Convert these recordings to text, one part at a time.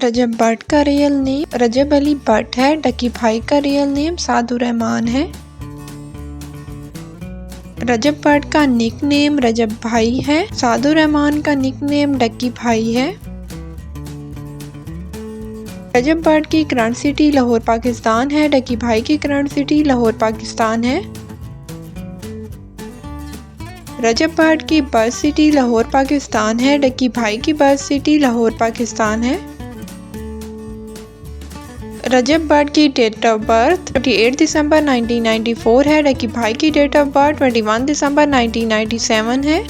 रजब भट्ट का real name रजब अली भट्ट है। डकी भाई का रियल नेम सादुर रहमान है। रजब भट्ट का निक नेम रजब भाई है। सादुर रहमान का निक नेम डकी भाई है। रजब भट्ट की करंट सिटी लाहौर पाकिस्तान है। डकी भाई की करंट सिटी लाहौर पाकिस्तान है। रजब भट्ट की बर्थ सिटी लाहौर पाकिस्तान है। डकी भाई की बर्थ सिटी लाहौर पाकिस्तान है। रजब भट्ट की डेट ऑफ बर्थ 28 दिसंबर 1994 है। डकी भाई की डेट ऑफ बर्थ 21 दिसंबर 1997 है।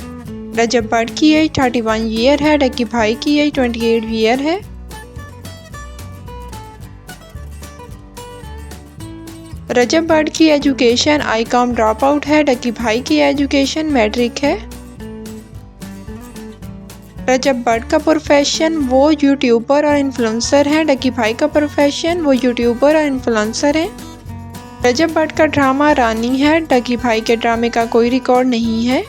रजब भट्ट की एज 31 ईयर है। डकी भाई की एज 28 ईयर है। रजब भट्ट की एजुकेशन आईकॉम ड्रॉप आउट है। डकी भाई की एजुकेशन मैट्रिक है। रजब भट्ट का प्रोफेशन वो यूट्यूबर और इन्फ्लुएंसर हैं। डकी भाई का प्रोफेशन वो यूट्यूबर और इन्फ्लुएंसर हैं। रजब भट्ट का ड्रामा रानी है। डकी भाई के ड्रामे का कोई रिकॉर्ड नहीं है।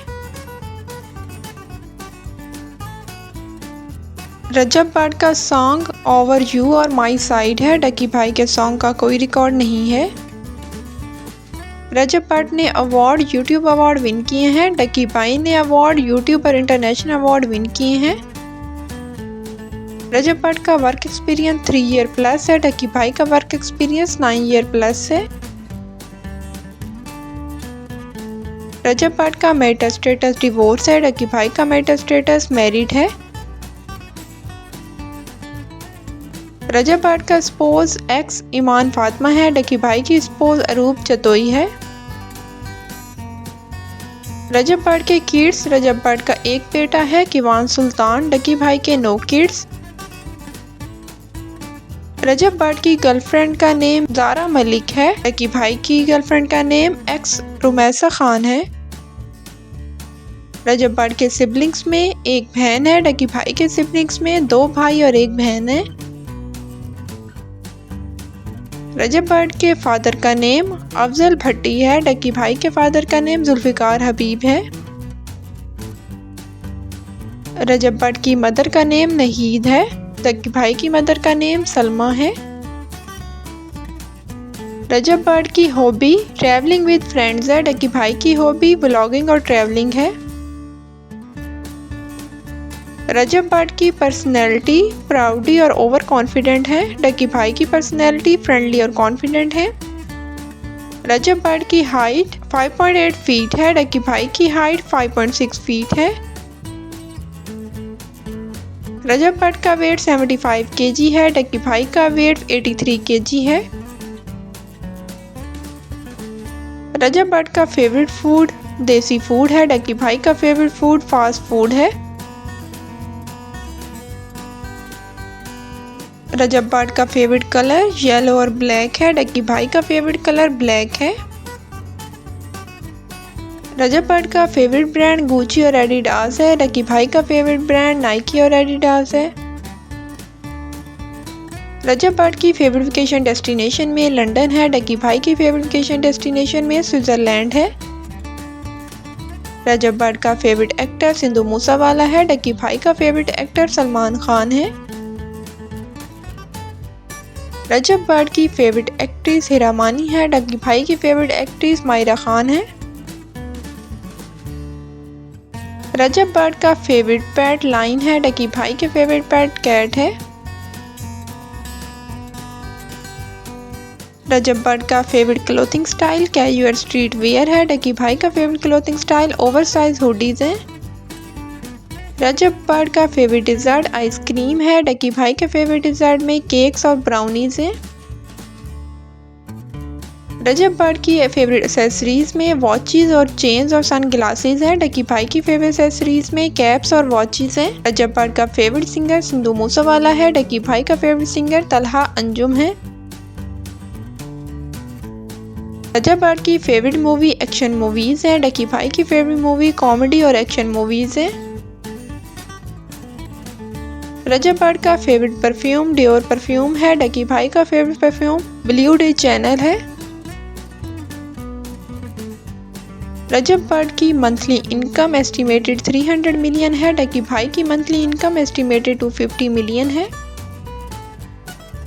रजब भट्ट का सॉन्ग ओवर यू और माई साइड है। डकी भाई के सॉन्ग का कोई रिकॉर्ड नहीं है। रजब भट्ट ने अवार्ड यूट्यूब अवार्ड विन किए हैं। डकी भाई ने अवार्ड यूट्यूब और इंटरनेशनल अवार्ड विन किए हैं। रजब भट्ट का वर्क एक्सपीरियंस 3 ईयर प्लस है। डकी भाई का वर्क एक्सपीरियंस 9 ईयर प्लस है। रजब भट्ट का मैरिटल स्टेटस डिवोर्स है। डकी भाई का मैरिटल स्टेटस मैरिड है। रजब भट्ट का स्पोज एक्स ईमान फातिमा है। डकी भाई की स्पोज अरूप चतोई है। रजब भट्ट के किड्स रजब भट्ट का एक बेटा है किवान सुल्तान। डकी भाई के 9 किड्स। रजब भट्ट की गर्लफ्रेंड का नेम ज़ारा मलिक है। डकी भाई की गर्लफ्रेंड का नेम एक्स रुमैसा खान है। रजब भट्ट के सिबलिंग्स में एक बहन है। डकी भाई के सिबलिंग्स में 2 भाई और 1 बहन है। रजब भट्ट के फादर का नेम अफजल भट्टी है। डकी भाई के फादर का नेम जुल्फिकार हबीब है। रजब भट्ट की मदर का नेम नहीद है। डकी भाई की मदर का नेम सलमा है। रजब भट्ट की हॉबी ट्रैवलिंग विद फ्रेंड्स है। डकी भाई की हॉबी ब्लॉगिंग और ट्रैवलिंग है। रजब भट्ट की पर्सनैलिटी प्राउडी और ओवर कॉन्फिडेंट है। डकी भाई की पर्सनैलिटी फ्रेंडली और कॉन्फिडेंट है। रजब भट्ट की हाइट 5.8 फीट है। डकी भाई की हाइट 5.6 फीट है। रजब भट्ट का वेट 75 kg है। डकी भाई का वेट 83 kg है। रजब भट्ट का फेवरेट फूड देसी फूड है। डकी भाई का फेवरेट फूड फास्ट फूड है। रजब भट्ट का फेवरेट कलर येलो और ब्लैक है। डकी भाई का फेवरेट कलर ब्लैक है। रजब भट्ट का फेवरेट ब्रांड गुची और एडिडास है। डकी भाई का फेवरेट ब्रांड नाइकी और एडिडास है। रजब भट्ट की फेवरेट वेकेशन डेस्टिनेशन में लंदन है। डकी भाई की फेवरेट वेकेशन डेस्टिनेशन में स्विट्जरलैंड है। रजब भट्ट का फेवरेट एक्टर सिंधु मूसावाला है। डकी भाई का फेवरेट एक्टर सलमान खान है। रजब भट्ट की फेवरेट एक्ट्रेस हिरा मानी है। डकी भाई की फेवरेट एक्ट्रेस मायरा खान है। रजब भट्ट का फेवरेट पेट लाइन है। डकी भाई के फेवरेट पेट कैट है। रजब भट्ट का favourite clothing style casual street wear है। डकी भाई का favourite clothing style oversize hoodies है। रजब भट्ट का फेवरेट डिज़र्ट आइसक्रीम है। डकी भाई के फेवरेट डिज़र्ट में केक्स और ब्राउनीज हैं। रजब भट्ट की फेवरेट एक्सेसरीज में वॉचेस और चेन्स और सन ग्लासेस हैं। डकी भाई की फेवरेट एक्सेसरीज में कैप्स और वॉचेस हैं। रजब भट्ट का फेवरेट सिंगर सिंधु मूसावाला है। डकी भाई का फेवरेट सिंगर तलहा अंजुम है। रजब भट्ट की फेवरेट मूवी एक्शन मूवीज है। डकी भाई की फेवरेट मूवी कॉमेडी और एक्शन मूवीज है। रजब भट्ट का फेवरेट परफ्यूम डियोर परफ्यूम है। डकी भाई का favourite perfume blue day channel है। रजब भट्ट की मंथली इनकम एस्टिमेटेड 300 मिलियन है। डकी भाई की मंथली इनकम एस्टिमेटेड 250 मिलियन है।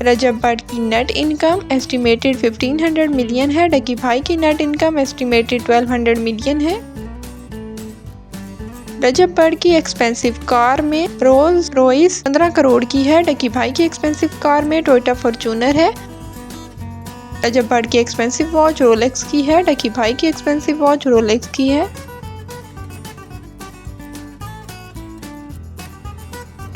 रजब बट की नेट इनकम एस्टिमेटेड 1500 मिलियन है। डकी भाई की नेट इनकम एस्टिमेटेड 1200 मिलियन है। रजब बट की एक्सपेंसिव कार में रोल्स रॉयस 15 करोड़ की है। डकी भाई की एक्सपेंसिव कार में टोयोटा फॉर्च्यूनर है। रजब बट की एक्सपेंसिव वॉच रोलेक्स की है। डकी भाई की एक्सपेंसिव वॉच रोलेक्स की है।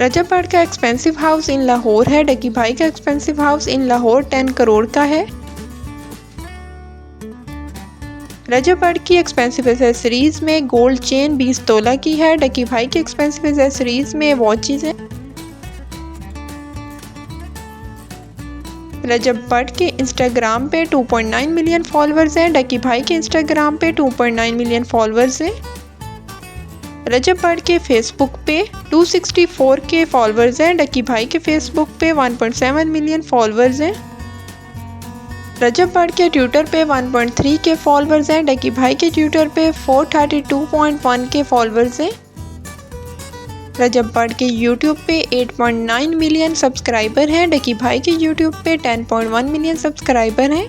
रजब बट का एक्सपेंसिव हाउस इन लाहौर है। डकी भाई का expensive house in Lahore 10 crore का है। रजब बट की एक्सपेंसिव एसेसरीज में गोल्ड चेन 20 तोला की है। डकी भाई की एक्सपेंसिव एसेसरीज में वॉचेस हैं। रजब बट के इंस्टाग्राम पे 2.9 मिलियन फॉलोअर्स हैं। डकी भाई के इंस्टाग्राम पे 2.9 मिलियन फॉलोअर्स हैं। रजब बट के फेसबुक पे 264 के फॉलोअर्स हैं। डकी भाई के फेसबुक पे 1.7 मिलियन फॉलोअर्स हैं। रजब बट के ट्विटर पे 1.3 के फॉलोअर्स हैं। डकी भाई के ट्विटर पे 432.1 के फॉलोअर्स हैं। रजब बट के यूट्यूब पे 8.9 मिलियन सब्सक्राइबर हैं। डकी भाई के यूट्यूब पे 10.1 मिलियन सब्सक्राइबर हैं।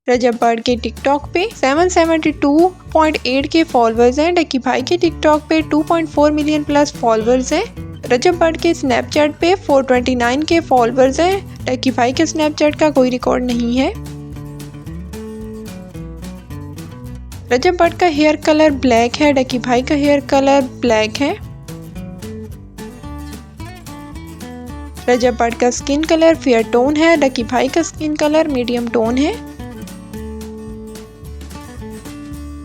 रजब बट के टिकटॉक पे 772.8 के फॉलोअर्स हैं। डकी भाई के टिकटॉक पे 2.4 मिलियन प्लस फॉलोअर्स हैं। रजब बट के स्नैपचैट पे 429 के फॉलोअर्स हैं। डकी भाई के स्नैपचैट का कोई रिकॉर्ड नहीं है। रजब बट का हेयर कलर ब्लैक है। डकी भाई का हेयर कलर ब्लैक है। रजब बट का स्किन कलर फेयर टोन है। डकी भाई का स्किन कलर मीडियम टोन है।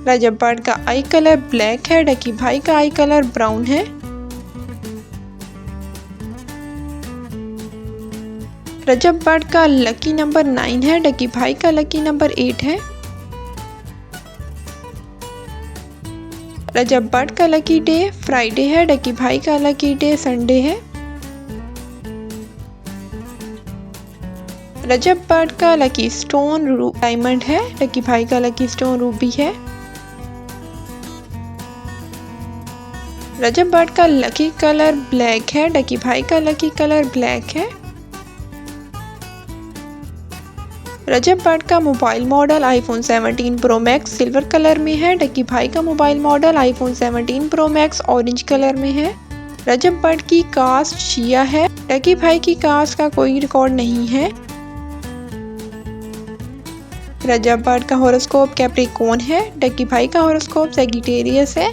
रजब बट का आई कलर ब्लैक है। डकी भाई का आई कलर ब्राउन है। रजब बट का लकी नंबर 9 है। डकी भाई का लकी नंबर 8 है। रजब बट का लकी डे फ्राइडे है। डकी भाई का लकी डे संडे है। रजब बट का लकी स्टोन डायमंड है। डकी भाई का लकी स्टोन रूबी है। रजब बट का लकी कलर ब्लैक है। डकी भाई का लकी कलर ब्लैक है। रजब बट का mobile model iPhone 17 pro max silver colour में है। डकी भाई का mobile model iPhone 17 pro max orange colour में है। रजब बट की कास्ट शिया है। डकी भाई की कास्ट का कोई रिकॉर्ड नहीं है। रजब बट का हॉरोस्कोप कैप्रिकॉर्न है। डकी भाई का हॉरोस्कोप सैजिटेरियस है।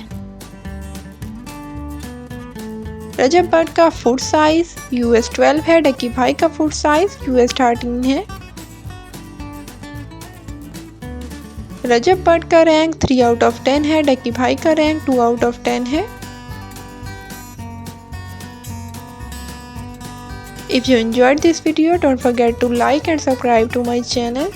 रजब बट का फुट साइज US 12 है। डकी भाई का फुट साइज US 13 है। रजब बट का रैंक 3 आउट ऑफ 10 है। डकी भाई का रैंक 2 आउट ऑफ 10 है। If you enjoyed this video, don't forget to like and subscribe to my channel.